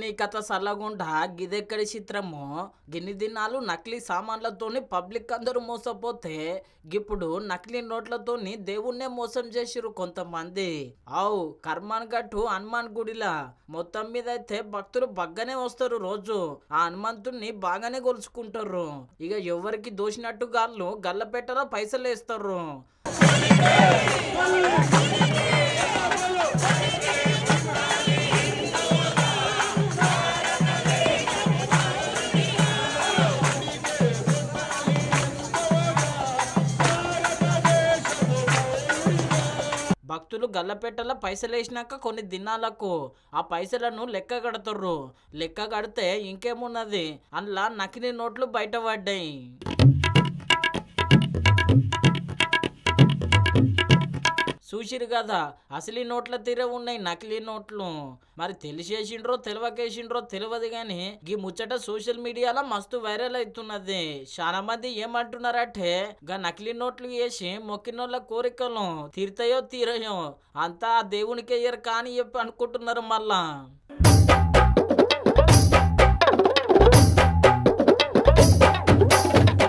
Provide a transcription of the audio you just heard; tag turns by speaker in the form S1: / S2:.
S1: నీ కథ సల్లగుండా గిదెక్కడి చిత్రమో గిన్ని దినాలు నకిలీ సామాన్లతోని పబ్లిక్ అందరూ మోసపోతే ఇప్పుడు నకిలీ నోట్లతోని దేవుణ్ణే మోసం చేసిరు కొంతమంది. ఆవు కర్మాన్ గట్టు హనుమాన్ గుడిలా మొత్తం మీద అయితే భక్తులు బగ్గనే వస్తారు రోజు. ఆ హనుమంతుణ్ణి బాగానే కొలుచుకుంటారు. ఇక ఎవరికి దోషినట్టు గాళ్ళు గల్లపెట్టలో పైసలు వేస్తారు. భక్తులు గల్లపెట్టల పైసలు వేసినాక కొన్ని దినాలకు ఆ పైసలను లెక్క కడతారు. లెక్క కడితే ఇంకేమున్నది, అందులో నకిలీ నోట్లు బయటపడ్డాయి. చూసిరు కదా, అసలీ నోట్ల తీరే ఉన్నాయి నకిలీ నోట్లు. మరి తెలిసేసిండ్రో తెలియకేసిండ్రో తెలియదు కానీ ఈ ముచ్చట సోషల్ మీడియాలో మస్తు వైరల్ అవుతున్నది. చాలా మంది ఏమంటున్నారంటే గా నకిలీ నోట్లు వేసి మొక్కినోళ్ళ కోరికలు తీరుతాయో తీరయో అంతా దేవునికే ఎరక అని చెప్పి అనుకుంటున్నారు మళ్ళా.